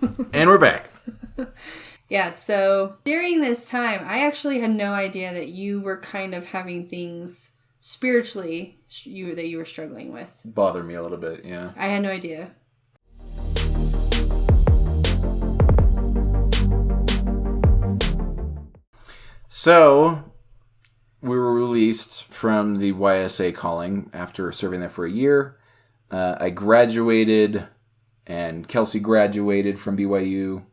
And we're back. Yeah, so during this time, I actually had no idea that you were kind of having things spiritually that you were struggling with. Bother me a little bit, yeah. I had no idea. So, we were released from the YSA calling after serving there for a year. I graduated, and Kelsey graduated from BYU.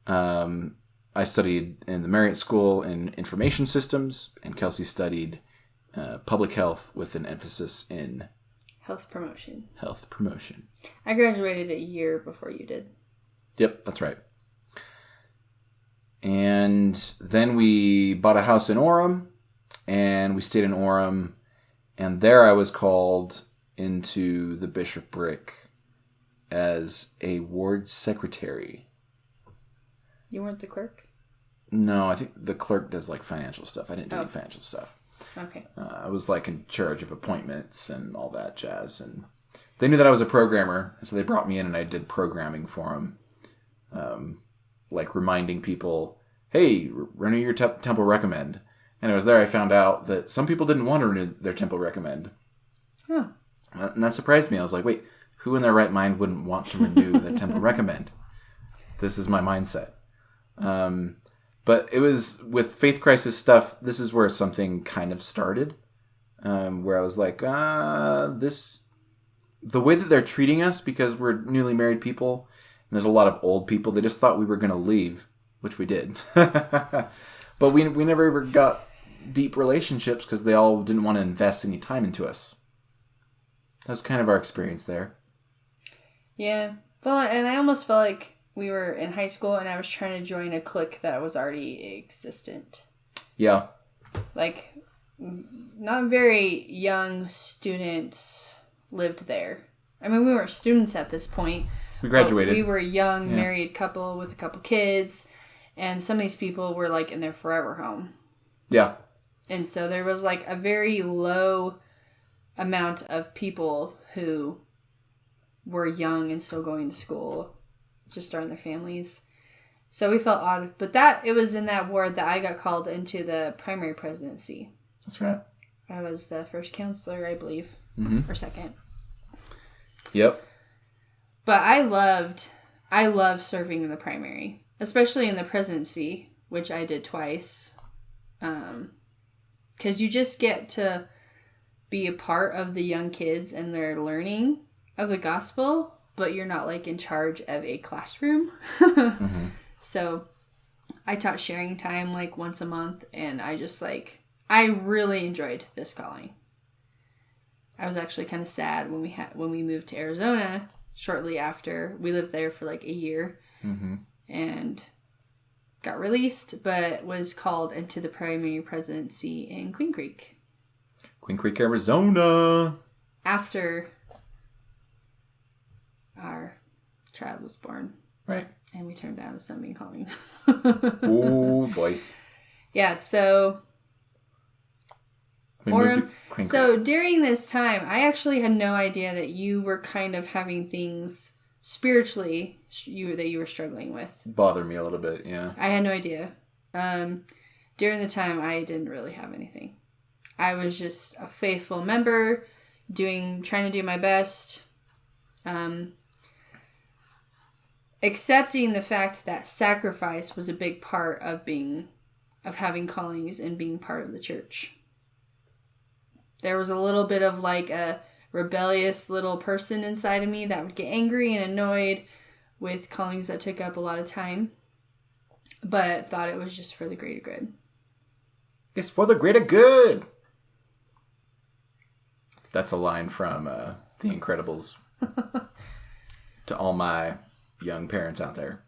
I studied in the Marital School in information systems, and Kelsey studied public health with an emphasis in Health promotion. I graduated a year before you did. Yep, that's right. And then we bought a house in Orem, and we stayed in Orem, and there I was called into the bishopric as a ward secretary. You weren't the clerk? No, I think the clerk does like financial stuff. I didn't do any financial stuff. Okay. I was like in charge of appointments and all that jazz, and they knew that I was a programmer, so they brought me in and I did programming for them. Like reminding people, hey, renew your temple recommend. And it was there I found out that some people didn't want to renew their temple recommend. Huh. And that surprised me. I was like, wait, who in their right mind wouldn't want to renew their temple recommend? This is my mindset. But it was with faith crisis stuff, this is where something kind of started. Where I was like, the way that they're treating us, because we're newly married people, and there's a lot of old people, they just thought we were going to leave, which we did. But we never ever got deep relationships because they all didn't want to invest any time into us. That was kind of our experience there. Yeah. Well, and I almost felt like we were in high school and I was trying to join a clique that was already existent. Yeah. Like, not very young students lived there. I mean, we weren't students at this point. We graduated. We were a young married couple with a couple kids, and some of these people were like in their forever home. Yeah. And so there was like a very low amount of people who were young and still going to school, just starting their families. So we felt odd. But it was in that ward that I got called into the primary presidency. That's right. I was the first counselor, I believe, or second. Yep. But I loved serving in the primary, especially in the presidency, which I did twice. Because you just get to be a part of the young kids and their learning of the gospel, but you're not like in charge of a classroom. Mm-hmm. So I taught sharing time like once a month, and I really enjoyed this calling. I was actually kind of sad when we moved to Arizona shortly after. We lived there for like a year and got released, but was called into the primary presidency in Queen Creek, Arizona. After our child was born. Right. And we turned down a sunbeam calling. Oh, boy. Yeah, so Orem. So during this time, I actually had no idea that you were kind of having things spiritually that you were struggling with. Bother me a little bit, yeah. I had no idea. During the time, I didn't really have anything. I was just a faithful member, trying to do my best, accepting the fact that sacrifice was a big part of having callings and being part of the church. There was a little bit of like a rebellious little person inside of me that would get angry and annoyed with callings that took up a lot of time, but thought it was just for the greater good. It's for the greater good. That's a line from The Incredibles. To all my young parents out there.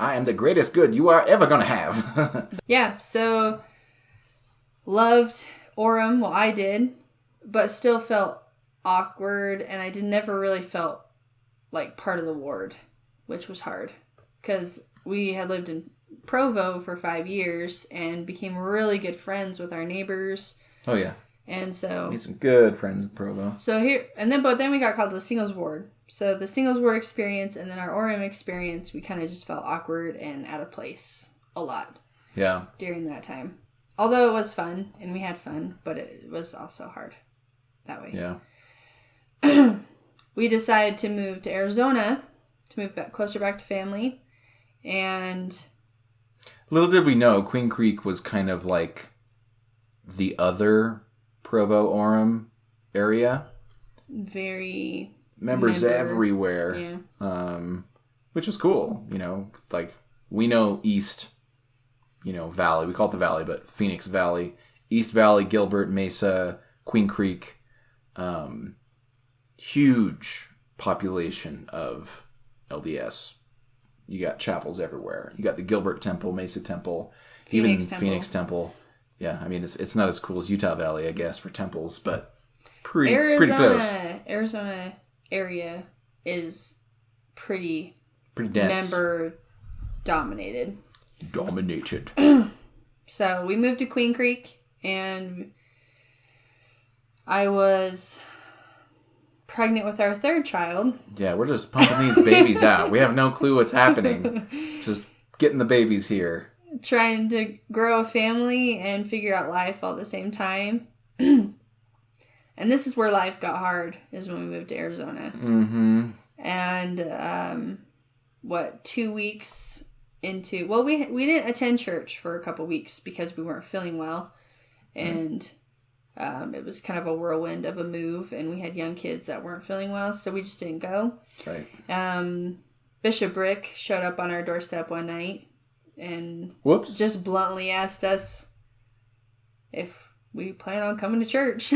I am the greatest good you are ever going to have. Yeah, so loved Orem. Well, I did, but still felt awkward, and I never really felt like part of the ward, which was hard because we had lived in Provo for 5 years and became really good friends with our neighbors. Oh, yeah. And so made some good friends in Provo. But then we got called to the singles ward. So the singles ward experience and then our Orem experience, we kind of just felt awkward and out of place a lot. Yeah. During that time. Although it was fun and we had fun, but it was also hard that way. Yeah. We decided to move to Arizona to move closer back to family. And little did we know, Queen Creek was kind of like the other Provo Orem area. Very members everywhere. Yeah. Which was cool. Like we know East, Valley. We call it the Valley, but Phoenix Valley, East Valley, Gilbert, Mesa, Queen Creek. Huge population of LDS. You got chapels everywhere. You got the Gilbert Temple, Mesa Temple, Phoenix Temple. Yeah, I mean it's not as cool as Utah Valley, I guess, for temples, but pretty close. Arizona area is pretty dense, member dominated. So we moved to Queen Creek, and I was pregnant with our third child. Yeah, we're just pumping these babies out. We have no clue what's happening. Just getting the babies here. Trying to grow a family and figure out life all at the same time. And this is where life got hard, is when we moved to Arizona. Mm-hmm. And 2 weeks into... Well, we didn't attend church for a couple weeks because we weren't feeling well. And it was kind of a whirlwind of a move, and we had young kids that weren't feeling well, so we just didn't go. Right. Bishop Brick showed up on our doorstep one night and just bluntly asked us if we plan on coming to church.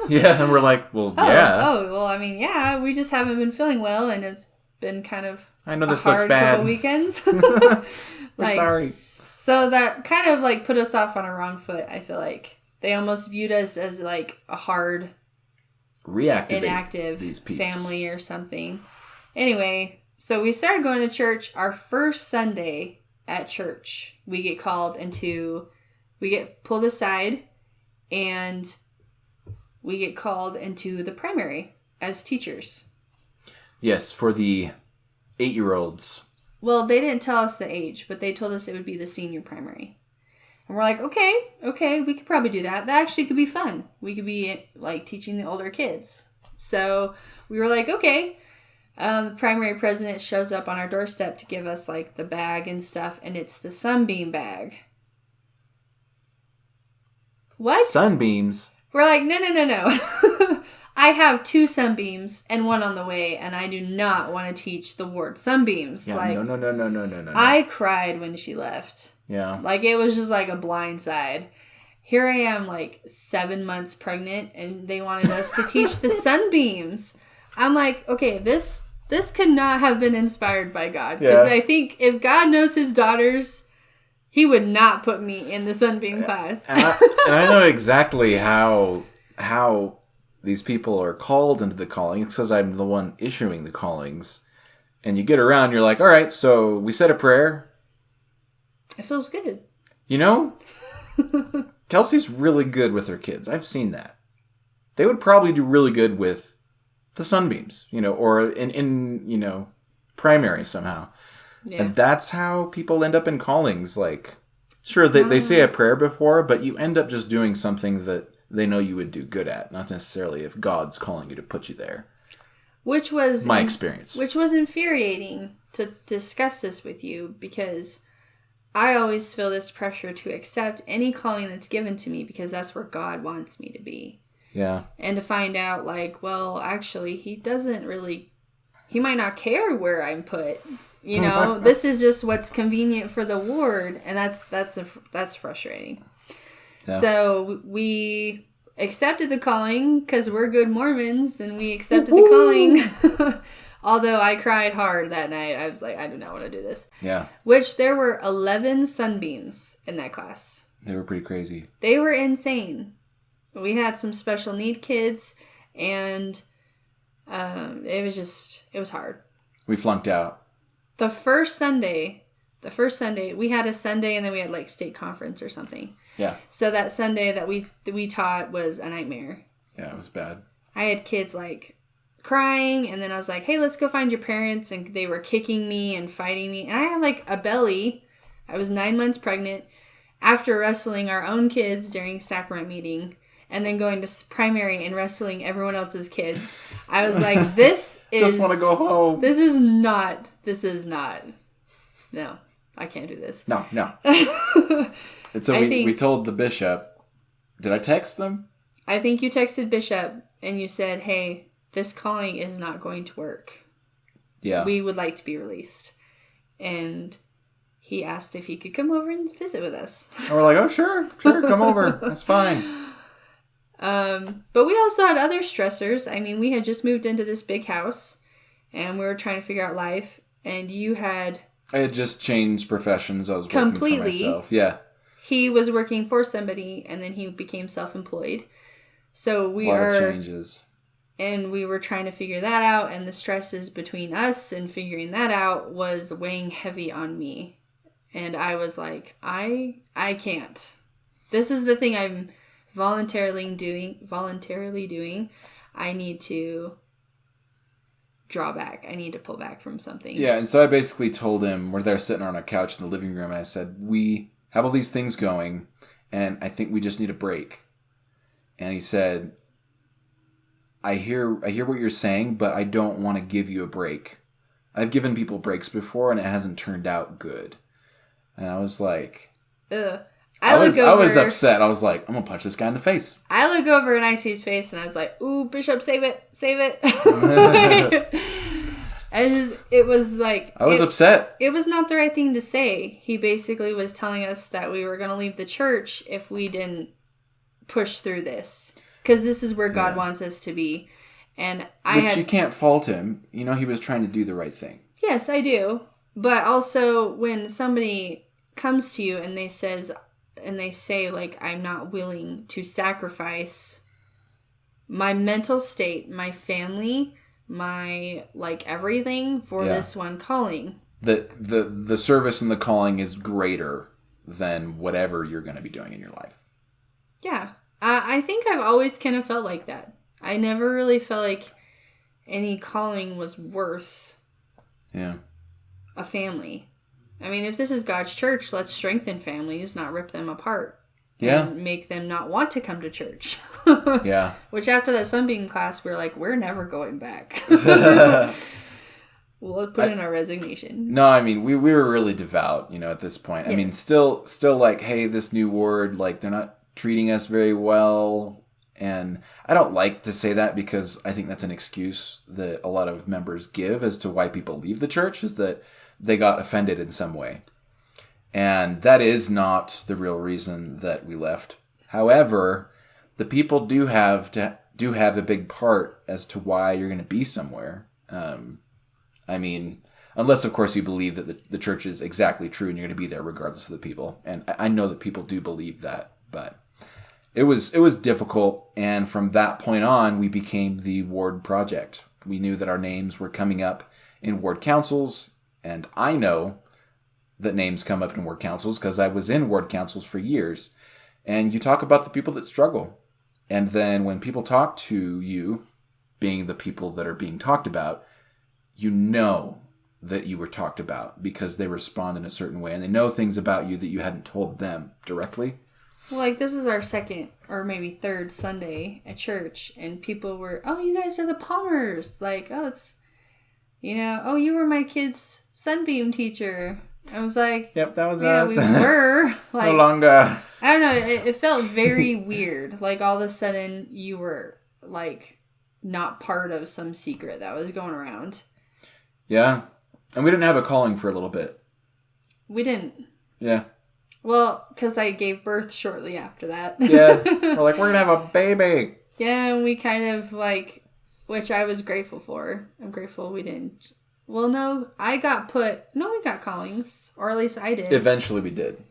Yeah, and we're like, well, yeah. Well, I mean, yeah, we just haven't been feeling well, and it's been kind of I know this hard looks bad. couple weekends. We're sorry. So that kind of like put us off on a wrong foot, I feel like. They almost viewed us as like a hard, inactive family or something. Anyway, so we started going to church. Our first Sunday at church, we get pulled aside, and we get called into the primary as teachers. Yes, for the 8-year-olds. Well, they didn't tell us the age, but they told us it would be the senior primary. And we're like, okay, we could probably do that. That actually could be fun. We could be like teaching the older kids. So we were like, okay. The primary president shows up on our doorstep to give us like the bag and stuff, and it's the sunbeam bag. What? Sunbeams? We're like, no. I have 2 sunbeams and 1 on the way, and I do not want to teach the ward sunbeams. Yeah, like, no. I cried when she left. Yeah. Like, it was just like a blindside. Here I am, like, 7 months pregnant, and they wanted us to teach the sunbeams. I'm like, okay, this could not have been inspired by God. Because I think if God knows his daughters, he would not put me in the sunbeam class. And I know exactly how these people are called into the calling. It's because I'm the one issuing the callings. And you get around, you're like, all right, so we said a prayer. It feels good. Kelsey's really good with her kids. I've seen that. They would probably do really good with the sunbeams, or in primary somehow. Yeah. And that's how people end up in callings. Like, sure, they say a prayer before, but you end up just doing something that they know you would do good at, not necessarily if God's calling you to put you there. Which was my experience. Which was infuriating to discuss this with you, because I always feel this pressure to accept any calling that's given to me because that's where God wants me to be. Yeah. And to find out, like, well, actually, he might not care where I'm put. This is just what's convenient for the ward, and that's frustrating. Yeah. So we accepted the calling because we're good Mormons, and we accepted the calling. Although I cried hard that night. I was like, I do not want to do this. Yeah. Which there were 11 sunbeams in that class. They were pretty crazy. They were insane. We had some special need kids, and it was hard. We flunked out. The first Sunday, we had a Sunday, and then we had like state conference or something. Yeah. So that Sunday that we taught was a nightmare. Yeah, it was bad. I had kids like crying, and then I was like, hey, let's go find your parents, and they were kicking me and fighting me, and I had like a belly. I was 9 months pregnant after wrestling our own kids during sacrament meeting, and then going to primary and wrestling everyone else's kids. I was like, this is... Just want to go home. This is not... No, I can't do this. No. And so we told the bishop... Did I text them? I think you texted Bishop, and you said, hey, this calling is not going to work. Yeah. We would like to be released. And he asked if he could come over and visit with us. And we're like, oh, sure, come over. That's fine. But we also had other stressors. I mean, we had just moved into this big house, and we were trying to figure out life. And you had... I had just changed professions. I was working for myself. Yeah. He was working for somebody, and then he became self-employed. So a lot of changes. And we were trying to figure that out, and the stresses between us and figuring that out was weighing heavy on me. And I was like, I can't. This is the thing I'm voluntarily doing. I need to draw back. I need to pull back from something. Yeah, and so I basically told him, we're there sitting on a couch in the living room, and I said, we have all these things going, and I think we just need a break. And he said, I hear what you're saying, but I don't want to give you a break. I've given people breaks before, and it hasn't turned out good. And I was like... Ugh. I was upset. I was like, I'm going to punch this guy in the face. I look over in IT's face, and I was like, ooh, Bishop, save it. It was like... I was upset. It was not the right thing to say. He basically was telling us that we were going to leave the church if we didn't push through this. Because this is where God wants us to be. And you can't fault him. You know, he was trying to do the right thing. Yes, I do. But also, when somebody comes to you and they say, like, I'm not willing to sacrifice my mental state, my family, my, like, everything for this one calling. The service and the calling is greater than whatever you're going to be doing in your life. Yeah. I think I've always kind of felt like that. I never really felt like any calling was worth a family. I mean, if this is God's church, let's strengthen families, not rip them apart. Yeah. And make them not want to come to church. Yeah. Which after that sunbeam class, we're like, we're never going back. We'll put in our resignation. No, I mean, we were really devout, at this point. Yes. I mean, still like, hey, this new ward, like, they're not treating us very well. And I don't like to say that because I think that's an excuse that a lot of members give as to why people leave the church, is that they got offended in some way. And that is not the real reason that we left. However, the people do have a big part as to why you're going to be somewhere. I mean, unless, of course, you believe that the church is exactly true and you're going to be there regardless of the people. And I know that people do believe that, but it was difficult. And from that point on, we became the ward project. We knew that our names were coming up in ward councils. And I know that names come up in ward councils because I was in ward councils for years. And you talk about the people that struggle. And then when people talk to you, being the people that are being talked about, you know that you were talked about because they respond in a certain way. And they know things about you that you hadn't told them directly. Well, like, this is our second or maybe third Sunday at church. And people were, oh, you guys are the Palmers. Like, oh, it's, oh, you were my kid's sunbeam teacher. I was like, yep, that was us. Yeah, we were. Like, no longer. I don't know. It felt very weird. Like, all of a sudden, you were, like, not part of some secret that was going around. Yeah. And we didn't have a calling for a little bit. We didn't. Yeah. Well, because I gave birth shortly after that. Yeah. We're like, we're going to have a baby. Yeah, and we kind of, like, which I was grateful for. I'm grateful we didn't. Well, no, we got callings. Or at least I did. Eventually we did.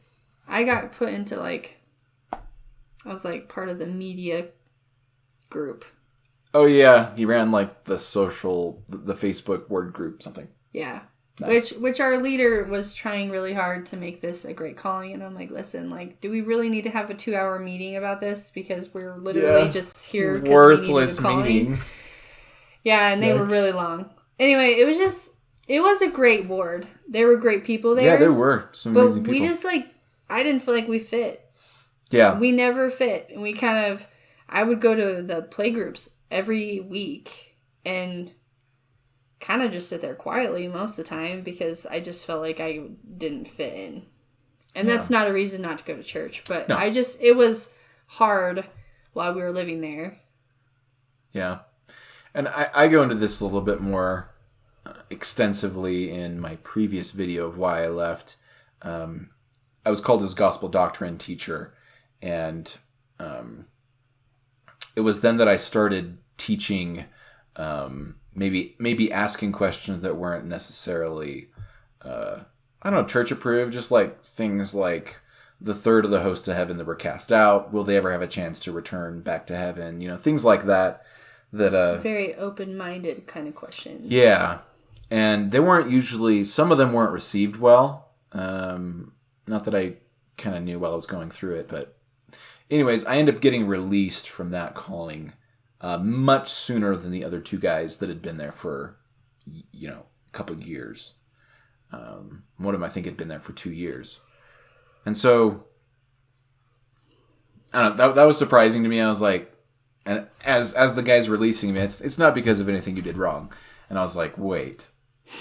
I got put into, like, I was, like, part of the media group. Oh, yeah. He ran, like, the Facebook word group, something. Yeah. Nice. Which our leader was trying really hard to make this a great calling, and I'm like, listen, like, do we really need to have a 2-hour meeting about this because we're literally just here because we needed a calling? Meetings. Yeah, and they were really long. Anyway, it was a great ward. There were great people there. Yeah, there were some amazing people. But we just I didn't feel like we fit. Yeah, we never fit, and we I would go to the play groups every week and kind of just sit there quietly most of the time because I just felt like I didn't fit in. And that's not a reason not to go to church, but no. It was hard while we were living there. Yeah. And I go into this a little bit more extensively in my previous video of why I left. I was called as gospel doctrine teacher, and it was then that I started teaching maybe asking questions that weren't necessarily, church approved, just like things like the third of the hosts of heaven that were cast out. Will they ever have a chance to return back to heaven? Things like that. Very open-minded kind of questions. Yeah. And they weren't usually, some of them weren't received well. Not that I kind of knew while I was going through it, but anyways, I ended up getting released from that calling much sooner than the other two guys that had been there for, a couple of years. One of them, I think, had been there for 2 years. And so, I don't know, that was surprising to me. I was like, and as the guy's releasing me, it's not because of anything you did wrong. And I was like, wait.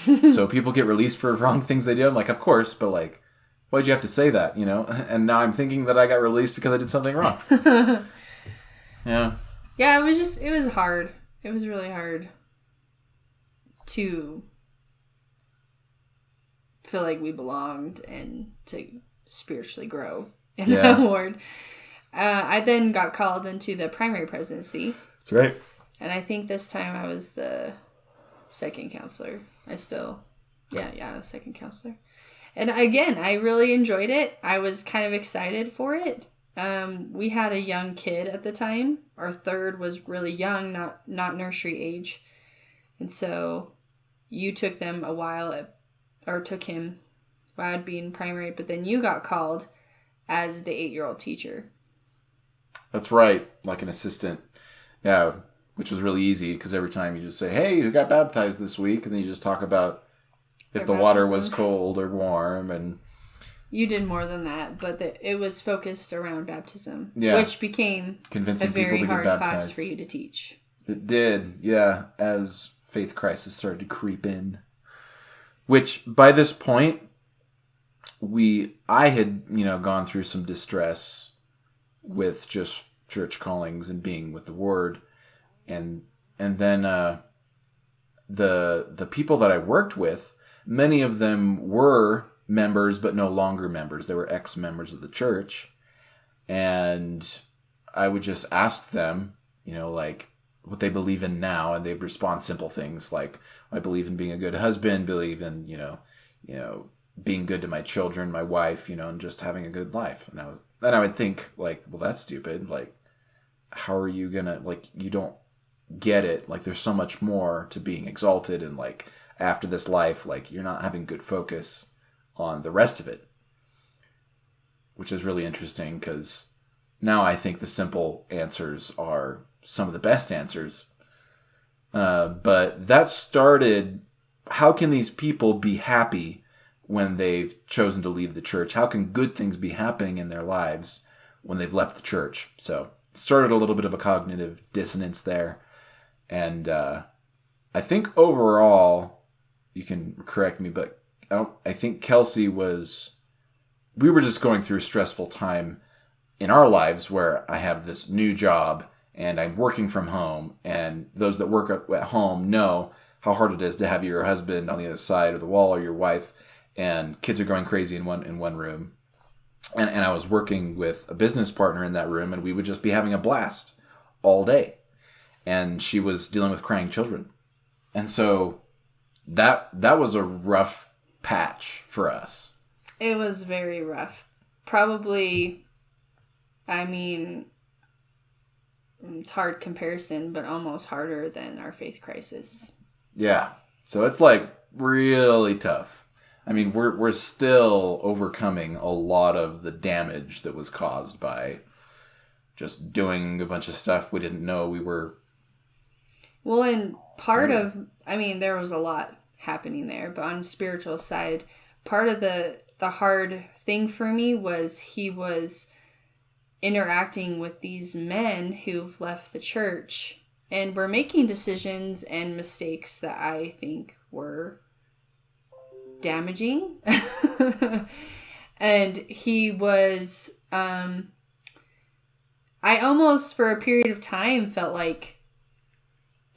So people get released for wrong things they do? I'm like, of course, but like, why'd you have to say that, And now I'm thinking that I got released because I did something wrong. Yeah. Yeah, it was hard. It was really hard to feel like we belonged and to spiritually grow in that ward. I then got called into the primary presidency. That's right. And I think this time I was the second counselor. The second counselor. And again, I really enjoyed it. I was kind of excited for it. We had a young kid at the time. Our third was really young, not nursery age. And so you took them a while, or took him while I'd be in primary, but then you got called as the 8-year-old teacher. That's right, like an assistant. Yeah, which was really easy because every time you just say, hey, who got baptized this week? And then you just talk about if the water was cold or warm. And you did more than that, but it was focused around baptism, which became convincing a very hard class for you to teach. It did, yeah, as faith crisis started to creep in. Which, by this point, I had, gone through some distress with just church callings and being with the word. And then the people that I worked with, many of them were members but no longer members. They were ex-members of the church. And I would just ask them, what they believe in now, and they'd respond simple things like, I believe in being a good husband, believe in, being good to my children, my wife, and just having a good life. And I would think, like, well, that's stupid. Like, how are you gonna, like, you don't get it. Like, there's so much more to being exalted, and like, after this life, like, you're not having good focus on the rest of it. Which is really interesting, because now I think the simple answers are some of the best answers. But that started, how can these people be happy when they've chosen to leave the church? How can good things be happening in their lives when they've left the church? So it started a little bit of a cognitive dissonance there. And I think overall, you can correct me, but I think Kelsey we were just going through a stressful time in our lives where I have this new job and I'm working from home, and those that work at home know how hard it is to have your husband on the other side of the wall, or your wife, and kids are going crazy in one room. And I was working with a business partner in that room, and we would just be having a blast all day. And she was dealing with crying children. And so that was a rough patch for us. It was very rough. Probably, it's hard comparison, but almost harder than our faith crisis. Yeah. So it's like really tough. I mean, we're still overcoming a lot of the damage that was caused by just doing a bunch of stuff we didn't know we were. Well, and there was a lot happening there, but on the spiritual side, part of the hard thing for me was he was interacting with these men who've left the church and were making decisions and mistakes that I think were damaging. And he was, I almost for a period of time felt like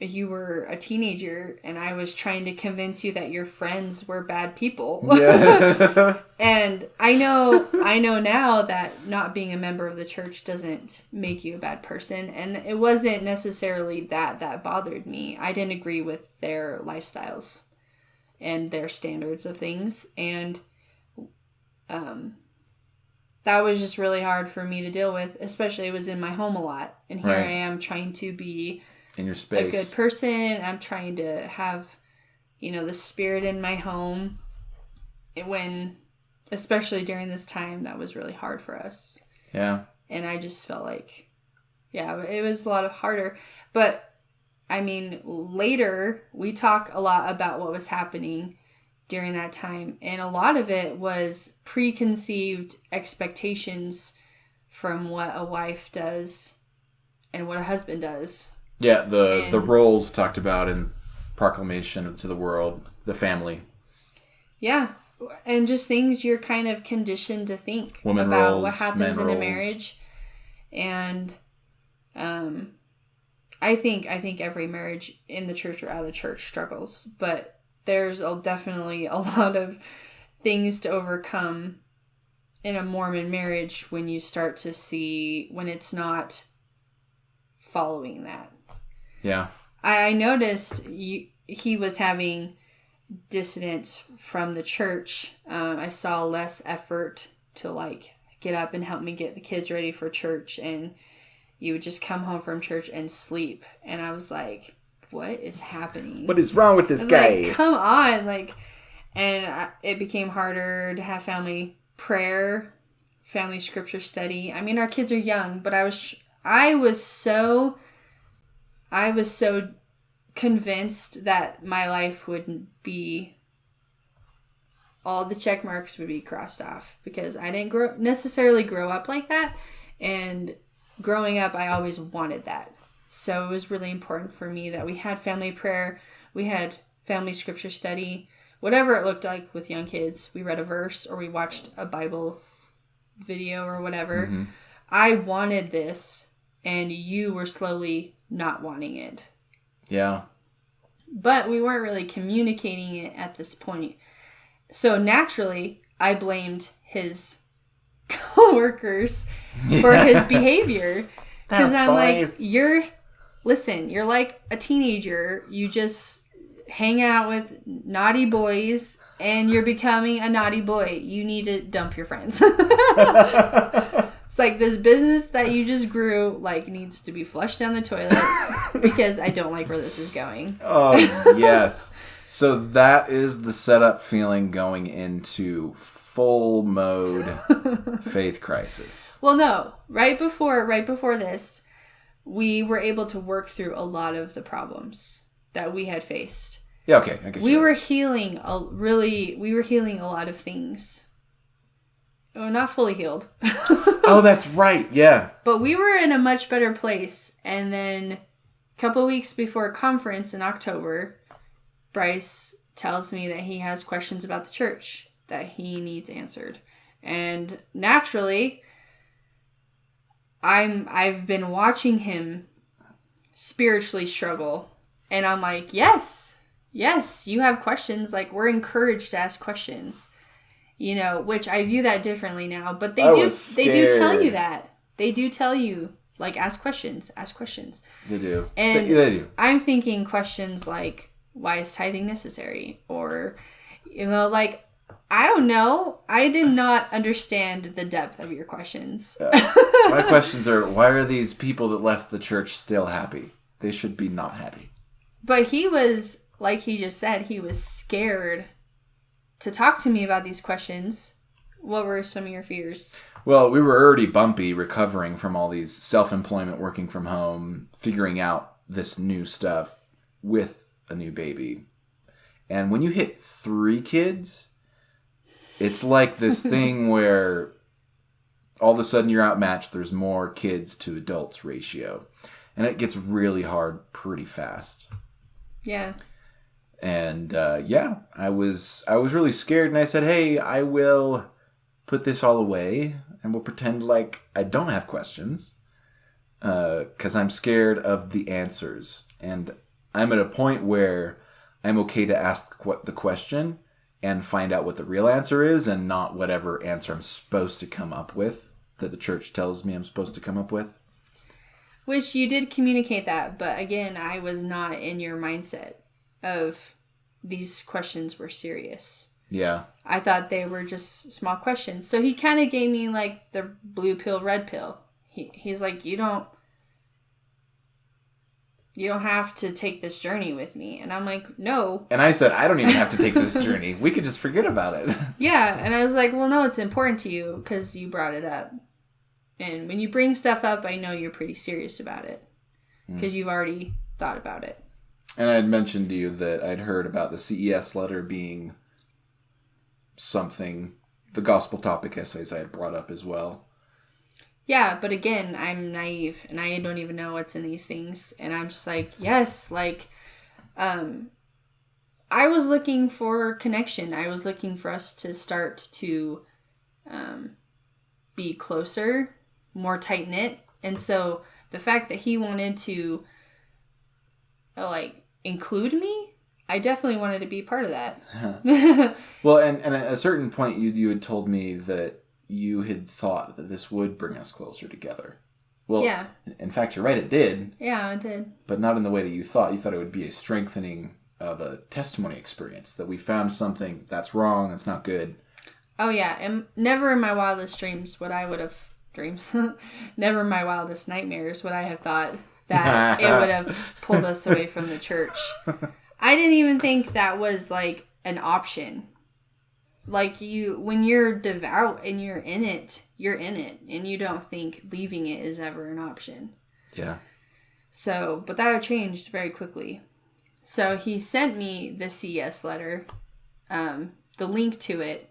you were a teenager and I was trying to convince you that your friends were bad people. Yeah. And I know now that not being a member of the church doesn't make you a bad person. And it wasn't necessarily that bothered me. I didn't agree with their lifestyles and their standards of things. And that was just really hard for me to deal with, especially it was in my home a lot. And here I am trying to be in your space, a good person. I'm trying to have, the spirit in my home. Especially during this time, that was really hard for us. Yeah. And I just felt like, it was a lot harder. But, later, we talk a lot about what was happening during that time. And a lot of it was preconceived expectations from what a wife does and what a husband does. Yeah, the roles talked about in Proclamation to the World, the family. Yeah, and just things you're kind of conditioned to think Women about roles, what happens in roles. A marriage. And I think every marriage in the church or out of the church struggles, but there's definitely a lot of things to overcome in a Mormon marriage when you start to see when it's not following that. Yeah. I noticed he was having dissonance from the church. I saw less effort to get up and help me get the kids ready for church, and you would just come home from church and sleep. And I was like, what is happening? What is wrong with this guy? Come on. It became harder to have family prayer, family scripture study. Our kids are young, but I was so convinced that my life wouldn't be, all the check marks would be crossed off, because I didn't necessarily grow up like that. And growing up, I always wanted that. So it was really important for me that we had family prayer, we had family scripture study, whatever it looked like with young kids. We read a verse or we watched a Bible video or whatever. Mm-hmm. I wanted this, and you were slowly not wanting it. Yeah. But we weren't really communicating it at this point. So naturally, I blamed his coworkers for his behavior. Because I'm like, you're like a teenager. You just hang out with naughty boys, and you're becoming a naughty boy. You need to dump your friends. It's like this business that you just grew, needs to be flushed down the toilet, because I don't like where this is going. Oh, yes. So that is the setup feeling going into full mode faith crisis. Well, no. Right before this, we were able to work through a lot of the problems that we had faced. Yeah, okay. I guess we were healing a lot of things. Oh, not fully healed. Oh, that's right. Yeah. But we were in a much better place. And then a couple weeks before conference in October, Bryce tells me that he has questions about the church that he needs answered. And naturally, I've been watching him spiritually struggle. And I'm like, yes, you have questions. We're encouraged to ask questions. Which I view that differently now, but they do tell you that. They do tell you, ask questions. They do. And they do. I'm thinking questions like, why is tithing necessary? Or, I don't know. I did not understand the depth of your questions. My questions are, why are these people that left the church still happy? They should be not happy. But he was like he just said, he was scared to talk to me about these questions. What were some of your fears? Well, we were already bumpy, recovering from all these self-employment, working from home, figuring out this new stuff with a new baby. And when you hit 3 kids, it's like this thing where all of a sudden you're outmatched. There's more kids to adults ratio. And it gets really hard pretty fast. Yeah. And I was really scared, and I said, hey, I will put this all away and we'll pretend like I don't have questions, because I'm scared of the answers. And I'm at a point where I'm okay to ask the question and find out what the real answer is, and not whatever answer I'm supposed to come up with that the church tells me I'm supposed to come up with. Which you did communicate that, but again, I was not in your mindset of these questions were serious. Yeah. I thought they were just small questions. So he kind of gave me like the blue pill, red pill. He's like, you don't have to take this journey with me. And I'm like, no. And I said, I don't even have to take this journey. We could just forget about it. Yeah. And I was like, well, no, it's important to you because you brought it up. And when you bring stuff up, I know you're pretty serious about it because you've already thought about it. And I had mentioned to you that I'd heard about the CES letter being something, the gospel topic essays I had brought up as well. Yeah, but again, I'm naive and I don't even know what's in these things. And I'm just like, yes, like, I was looking for connection. I was looking for us to start to be closer, more tight-knit. And so the fact that he wanted to, like, include me, I definitely wanted to be part of that. Well, and at a certain point, you had told me that you had thought that this would bring us closer together. Well, yeah. In fact, you're right, it did. Yeah, it did. But not in the way that you thought. You thought it would be a strengthening of a testimony experience, that we found something that's wrong, that's not good. Oh, yeah. And never in my wildest dreams would I would have... never in my wildest nightmares would I have thought that it would have pulled us away from the church. I didn't even think that was, like, an option. Like, when you're devout and you're in it, and you don't think leaving it is ever an option. Yeah. So, but that changed very quickly. So he sent me the CES letter, the link to it,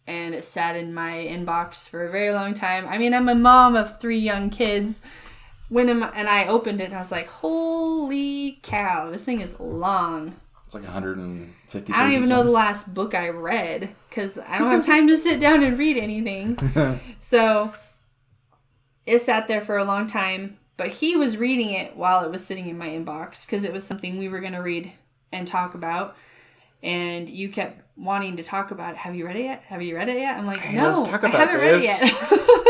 and it sat in my inbox for a very long time. I mean, I'm a mom of 3 young kids. And I opened it and I was like, holy cow, this thing is long. It's like 150 pages. I don't even know the last book I read because I don't have time to sit down and read anything. So it sat there for a long time, but he was reading it while it was sitting in my inbox because it was something we were going to read and talk about. And you kept wanting to talk about it. Have you read it yet? Have you read it yet? I'm like, no, I haven't read it yet.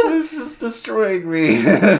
This is destroying me.